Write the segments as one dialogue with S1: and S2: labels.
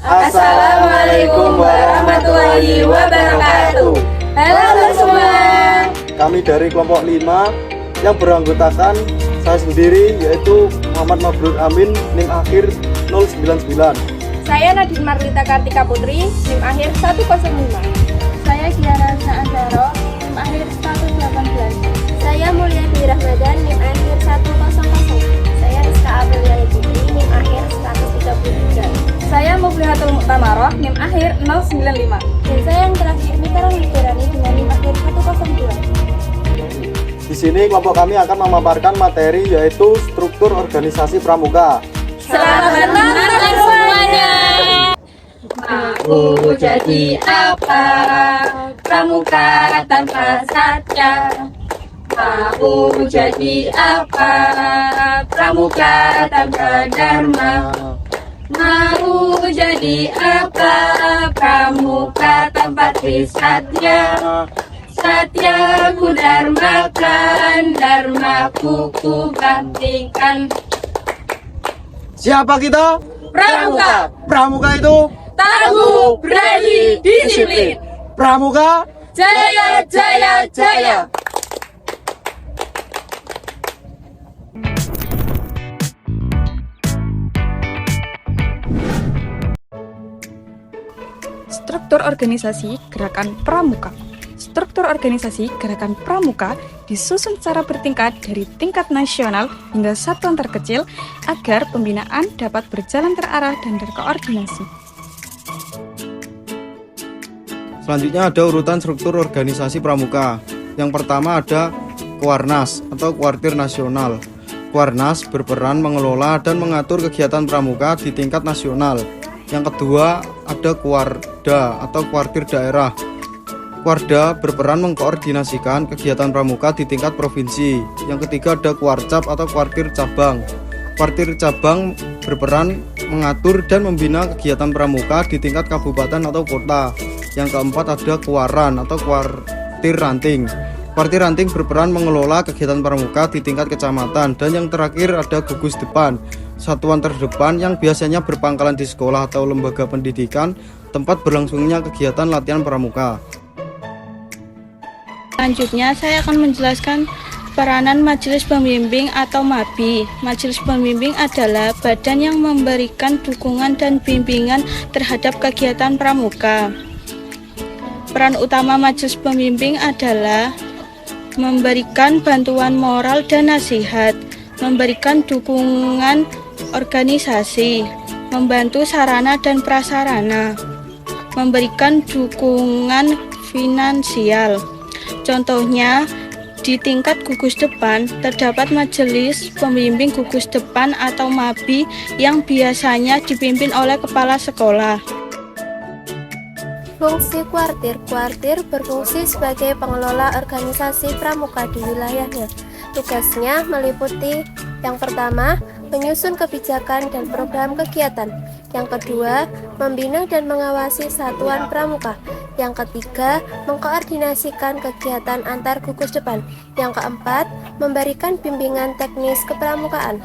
S1: Assalamualaikum warahmatullahi wabarakatuh. Halo semua.
S2: Kami dari kelompok 5 yang beranggotakan saya sendiri yaitu Muhammad Mabrur Amin, NIM akhir 099.
S3: Saya Nadine Marlita Kartika Putri, NIM akhir 105.
S4: Saya Kiara Azharo, NIM akhir 118.
S5: Saya Mulyadi Rahmadan, NIM akhir 100.
S6: Saya Rizka Aprilia Putri, NIM akhir 133.
S3: Saya Mublihatul Muktamaroh, NIM akhir 095.
S5: Dan saya yang terakhir, Mitra Widarani dengan NIM akhir 102.
S2: Di sini kelompok kami akan memaparkan materi yaitu struktur organisasi pramuka.
S3: Selamat datang semuanya.
S1: Mau jadi apa? Pramuka tanpa satya. Mau jadi apa? Pramuka tanpa dharma. Mau jadi apa? Pramuka tanpa trisatya. Satyaku dharmakan, dharmaku ku baktikan.
S2: Siapa kita?
S1: Pramuka,
S2: Pramuka itu
S1: tangguh, berani, disiplin.
S2: Pramuka
S1: Jaya, jaya, jaya.
S7: Struktur organisasi Gerakan Pramuka. Struktur organisasi Gerakan Pramuka disusun secara bertingkat dari tingkat nasional hingga satuan terkecil agar pembinaan dapat berjalan terarah dan terkoordinasi.
S2: Selanjutnya ada urutan struktur organisasi pramuka. Yang pertama ada Kuarnas atau Kuartir Nasional. Kuarnas berperan mengelola dan mengatur kegiatan pramuka di tingkat nasional. Yang kedua ada Kuarda atau Kuartir Daerah. Kuarda berperan mengkoordinasikan kegiatan pramuka di tingkat provinsi. Yang ketiga ada Kuarcap atau Kuartir Cabang. Kuartir Cabang berperan mengatur dan membina kegiatan pramuka di tingkat kabupaten atau kota. Yang keempat ada Kuaran atau Kuartir Ranting. Kuartir Ranting berperan mengelola kegiatan pramuka di tingkat kecamatan. Dan yang terakhir ada Gugus Depan, satuan terdepan yang biasanya berpangkalan di sekolah atau lembaga pendidikan tempat berlangsungnya kegiatan latihan pramuka.
S4: Selanjutnya saya akan menjelaskan peranan Majelis Pembimbing atau MABI. Majelis Pembimbing adalah badan yang memberikan dukungan dan bimbingan terhadap kegiatan pramuka. Peran utama Majelis Pembimbing adalah memberikan bantuan moral dan nasihat, memberikan dukungan organisasi, membantu sarana dan prasarana, memberikan dukungan finansial. Contohnya, di tingkat gugus depan terdapat majelis pembimbing gugus depan atau MABI yang biasanya dipimpin oleh kepala sekolah.
S5: Fungsi kuartir. Kuartir berfungsi sebagai pengelola organisasi pramuka di wilayahnya. Tugasnya meliputi yang pertama, menyusun kebijakan dan program kegiatan. Yang kedua, membina dan mengawasi satuan pramuka. Yang ketiga, mengkoordinasikan kegiatan antar gugus depan. Yang keempat, memberikan bimbingan teknis kepramukaan.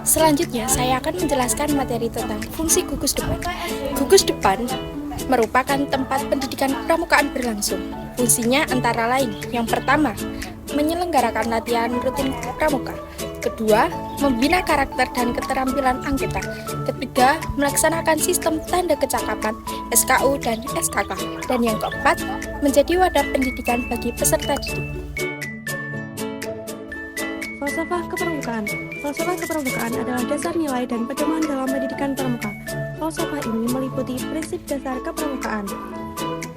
S8: Selanjutnya, saya akan menjelaskan materi tentang fungsi gugus depan. Gugus depan merupakan tempat pendidikan pramukaan berlangsung. Fungsinya antara lain, yang pertama, menyelenggarakan latihan rutin pramuka. Kedua, membina karakter dan keterampilan anggota. Ketiga, melaksanakan sistem tanda kecakapan SKU dan SKK. Dan yang keempat, menjadi wadah pendidikan bagi peserta didik.
S7: Falsafah kepramukaan. Falsafah kepramukaan adalah dasar nilai dan pedoman dalam pendidikan pramuka. Falsafah ini meliputi prinsip dasar kepramukaan.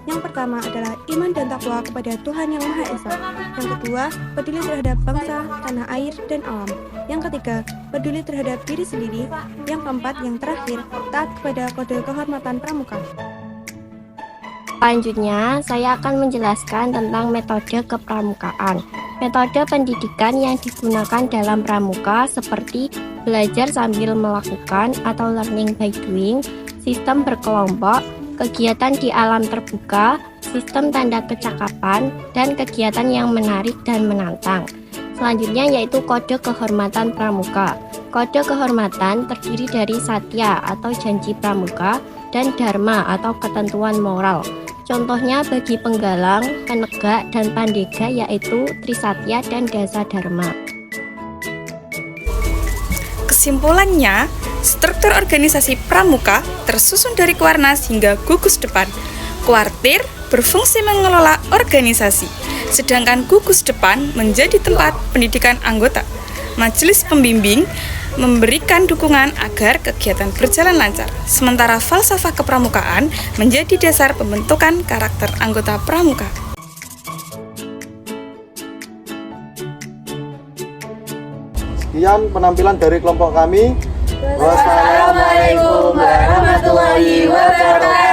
S7: Yang pertama adalah iman dan takwa kepada Tuhan Yang Maha Esa. Yang kedua, peduli terhadap bangsa, tanah air, dan alam. Yang ketiga, peduli terhadap diri sendiri. Yang keempat, yang terakhir, taat kepada kode kehormatan pramuka.
S6: Selanjutnya, saya akan menjelaskan tentang metode kepramukaan. Metode pendidikan yang digunakan dalam pramuka seperti belajar sambil melakukan atau learning by doing, sistem berkelompok, kegiatan di alam terbuka, sistem tanda kecakapan, dan kegiatan yang menarik dan menantang. Selanjutnya yaitu kode kehormatan pramuka. Kode kehormatan terdiri dari satya atau janji pramuka dan dharma atau ketentuan moral. Contohnya bagi penggalang, penegak, dan pandega yaitu Trisatya dan Dasa Dharma.
S8: Kesimpulannya, struktur organisasi pramuka tersusun dari Kuarnas hingga gugus depan. Kuartir berfungsi mengelola organisasi, sedangkan gugus depan menjadi tempat pendidikan anggota. Majelis pembimbing memberikan dukungan agar kegiatan berjalan lancar, sementara falsafah kepramukaan menjadi dasar pembentukan karakter anggota pramuka.
S2: Sekian penampilan dari kelompok kami.
S1: Wassalamualaikum warahmatullahi wabarakatuh.